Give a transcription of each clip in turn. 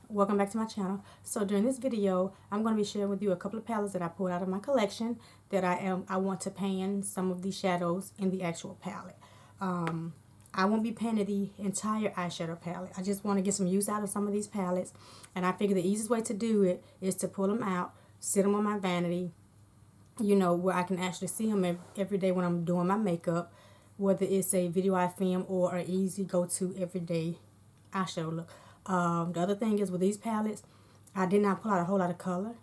welcome back to my channel. So during this video, I'm going to be sharing with you a couple of palettes that I pulled out of my collection that I want to pan some of the shadows in the actual palette. I won't be panning the entire eyeshadow palette. I just want to get some use out of some of these palettes, and I figure the easiest way to do it is to pull them out, sit them on my vanity, you know, where I can actually see them every day when I'm doing my makeup, whether it's a video I film or an easy go-to everyday eyeshadow look. The other thing is with these palettes, I did not pull out a whole lot of color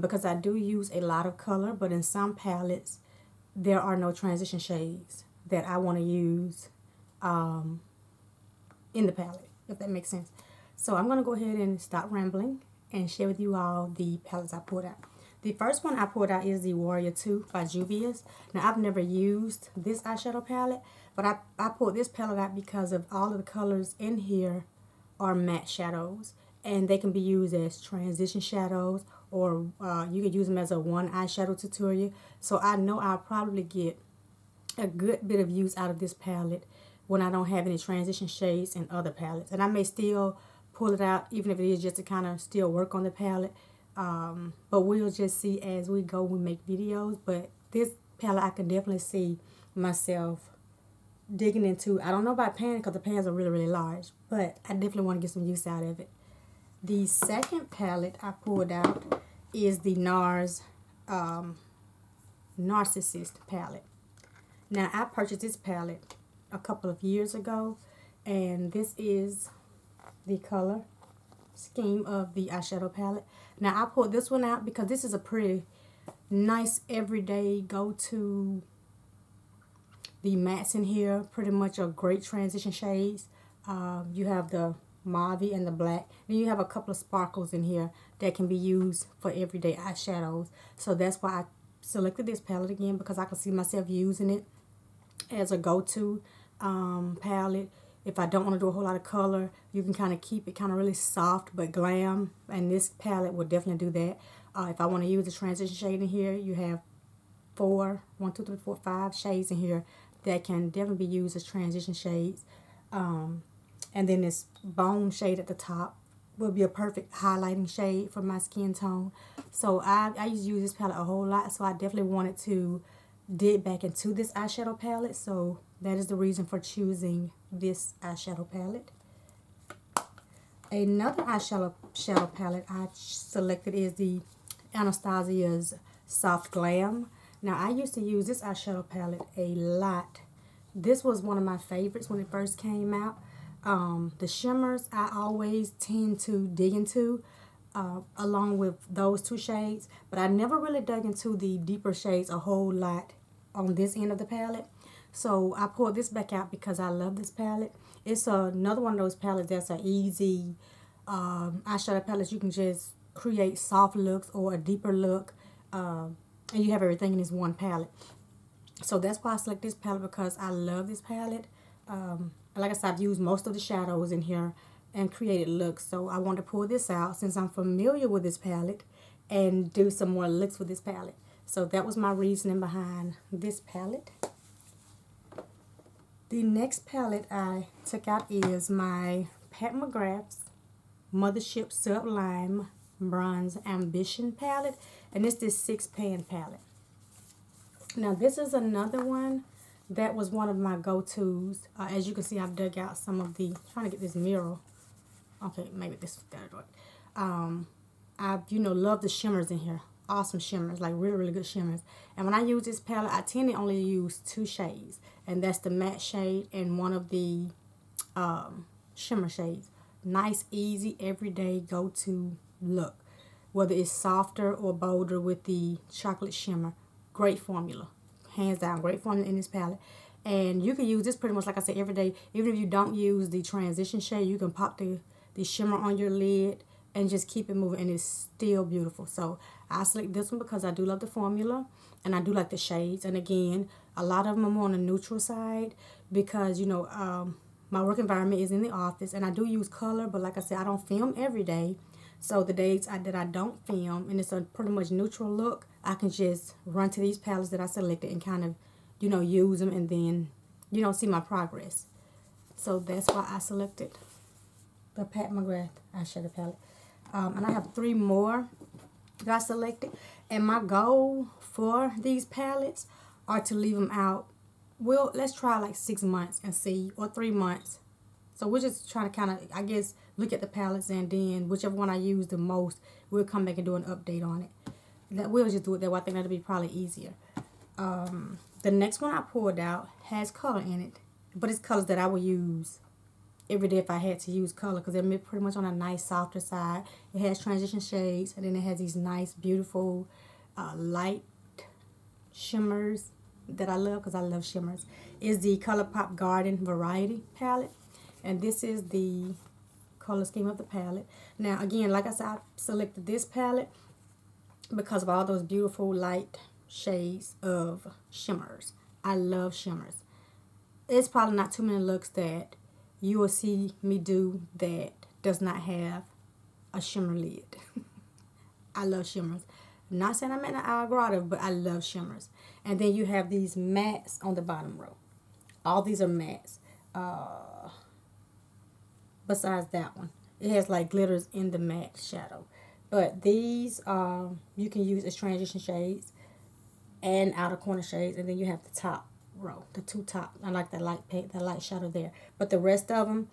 because I do use a lot of color, but in some palettes there are no transition shades that I want to use in the palette, if that makes sense. So I'm going to go ahead and stop rambling and share with you all the palettes I pulled out. The first one I pulled out is the Warrior 2 by Juvia's. Now, I've never used this eyeshadow palette, but I pulled this palette out because of all of the colors in here are matte shadows, and they can be used as transition shadows, or you could use them as a one eyeshadow tutorial. So I know I'll probably get a good bit of use out of this palette when I don't have any transition shades in other palettes. And I may still pull it out, even if it is just to kind of still work on the palette. But we'll just see as we go, we make videos. But this palette I can definitely see myself digging into. I don't know about panning because the pans are really, really large, but I definitely want to get some use out of it. The second palette I pulled out is the Nars Narcissist palette. Now, I purchased this palette a couple of years ago, and this is the color scheme of the eyeshadow palette. Now, I pulled this one out because this is a pretty nice everyday go-to. The mattes in here pretty much are great transition shades. You have the mauve and the black, and you have a couple of sparkles in here that can be used for everyday eyeshadows. So that's why I selected this palette again, because I can see myself using it as a go-to palette. If I don't want to do a whole lot of color, you can kind of keep it kind of really soft but glam, and this palette will definitely do that. If I want to use the transition shade in here, you have 5 shades in here that can definitely be used as transition shades. And then this bone shade at the top will be a perfect highlighting shade for my skin tone. So I used to use this palette a whole lot, so I definitely wanted to dig back into this eyeshadow palette. So that is the reason for choosing this eyeshadow palette. Another eyeshadow palette I selected is the Anastasia's Soft Glam. Now, I used to use this eyeshadow palette a lot. This was one of my favorites when it first came out. The shimmers I always tend to dig into along with those two shades, but I never really dug into the deeper shades a whole lot on this end of the palette. So I pulled this back out because I love this palette. It's another one of those palettes that's an easy eyeshadow palette. You can just create soft looks or a deeper look, and you have everything in this one palette. So that's why I select this palette, because I love this palette. Like I said, I've used most of the shadows in here and created looks. So I want to pull this out since I'm familiar with this palette and do some more looks with this palette. So that was my reasoning behind this palette. The next palette I took out is my Pat McGrath's Mothership Sublime Bronze Ambition palette, and it's this 6-pan palette. Now, this is another one that was one of my go-tos. As you can see, I've dug out some of the, trying to get this mirror. Okay, maybe this is better. I've, love the shimmers in here. Awesome shimmers, like really, really good shimmers. And when I use this palette, I tend to only use 2 shades, and that's the matte shade and one of the shimmer shades. Nice, easy, everyday go-to look. Whether it's softer or bolder with the chocolate shimmer. Great formula. Hands down, great formula in this palette. And you can use this pretty much, like I said, every day. Even if you don't use the transition shade, you can pop the shimmer on your lid and just keep it moving, and it's still beautiful. So I select this one because I do love the formula, and I do like the shades. And again, a lot of them are more on the neutral side because, my work environment is in the office, and I do use color, but like I said, I don't film every day. So the days that I don't film and it's a pretty much neutral look, I can just run to these palettes that I selected and kind of, use them, and then, see my progress. So that's why I selected the Pat McGrath eyeshadow palette. And I have 3 more that I selected. And my goal for these palettes are to leave them out. Well, let's try like 6 months and see, or 3 months. So we're just trying to kind of, I guess, look at the palettes, and then whichever one I use the most, we'll come back and do an update on it. We'll just do it that way. I think that'll be probably easier. The next one I pulled out has color in it, but it's colors that I would use every day if I had to use color, because they're pretty much on a nice softer side. It has transition shades, and then it has these nice, beautiful, light shimmers that I love, because I love shimmers. Is the ColourPop Garden Variety palette, and this is the color scheme of the palette. Now, again, like I said, I selected this palette because of all those beautiful light shades of shimmers. I love shimmers. It's probably not too many looks that you will see me do that does not have a shimmer lid. I love shimmers. I'm not saying I'm in an eyeshadow, but I love shimmers. And then you have these mattes on the bottom row. All these are mattes. Besides that one, it has like glitters in the matte shadow. But these you can use as transition shades and outer corner shades, and then you have the top row, the 2 top. I like that light shadow there. But the rest of them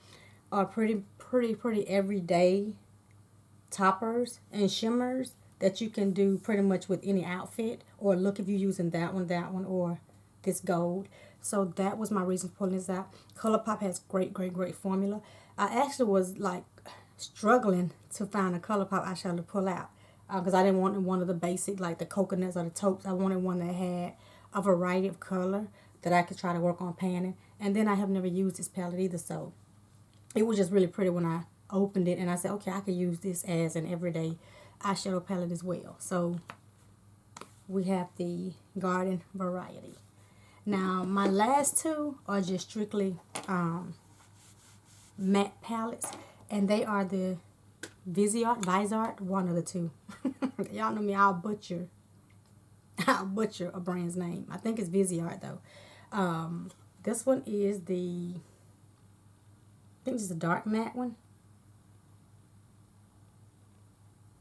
are pretty everyday toppers and shimmers that you can do pretty much with any outfit or look if you're using that one, or this gold. So that was my reason for pulling this out. ColourPop has great formula. I actually was like struggling to find a ColourPop eyeshadow to pull out, because I didn't want one of the basic, like the coconuts or the taupes. I wanted one that had a variety of color that I could try to work on panning. And then I have never used this palette either, so it was just really pretty when I opened it, and I said, okay, I could use this as an everyday eyeshadow palette as well. So we have the Garden Variety. Now, my last 2 are just strictly matte palettes, and they are the Vizart, one of the 2. Y'all know me, I'll butcher a brand's name. I think it's Vizart though. This one is the, I think it's the dark matte one.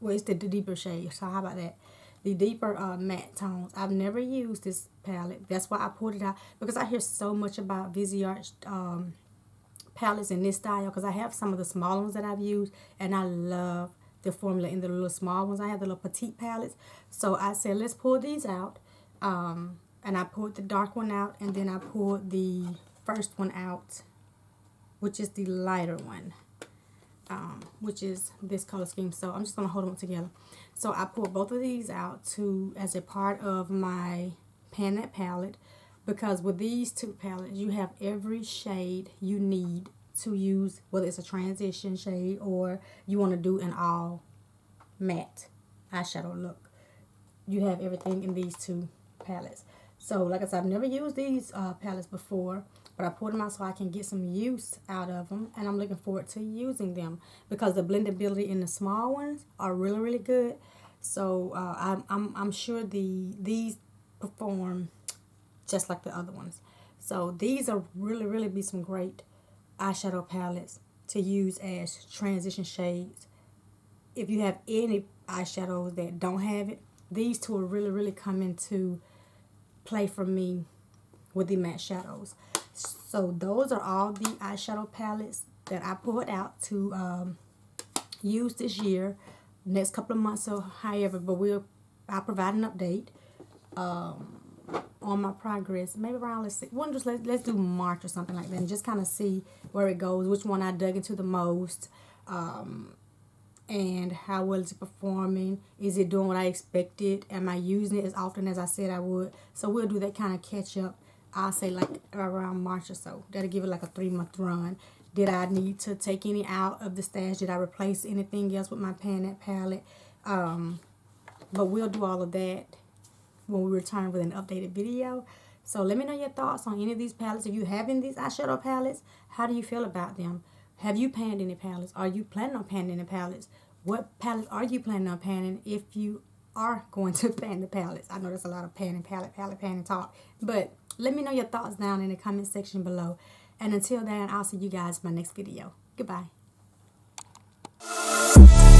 Well, it's the deeper shade, so how about that? The deeper matte tones. I've never used this palette. That's why I pulled it out, because I hear so much about Vizart palettes in this style, because I have some of the small ones that I've used, and I love the formula in the little small ones. I have the little petite palettes. So I said, let's pull these out. And I pulled the dark one out, and then I pulled the first one out, which is the lighter one, which is this color scheme. So I'm just going to hold them together. So I pulled both of these out as a part of my Pan That palette, because with these 2 palettes, you have every shade you need to use, whether it's a transition shade or you want to do an all matte eyeshadow look. You have everything in these 2 palettes. So like I said, I've never used these palettes before, but I pulled them out so I can get some use out of them, and I'm looking forward to using them because the blendability in the small ones are really good. So I'm sure these perform just like the other ones. So these are really be some great eyeshadow palettes to use as transition shades. If you have any eyeshadows that don't have it, these 2 will really come into play for me with the matte shadows. So those are all the eyeshadow palettes that I pulled out to use this year, next couple of months or however, but I'll provide an update on my progress, maybe around, let's do March or something like that, and just kind of see where it goes, which one I dug into the most, and how well is it performing, is it doing what I expected, am I using it as often as I said I would. So we'll do that kind of catch up, I'll say like around March or so. That'll give it like a 3-month run. Did I need to take any out of the stash? Did I replace anything else with my Pan That palette? But we'll do all of that when we return with an updated video. So let me know your thoughts on any of these palettes. If you have any of these eyeshadow palettes, how do you feel about them? Have you panned any palettes? Are you planning on panning any palettes? What palettes are you planning on panning if you are going to pan the palettes? I know there's a lot of panning, palette panning talk. But let me know your thoughts down in the comment section below. And until then, I'll see you guys in my next video. Goodbye. Bye.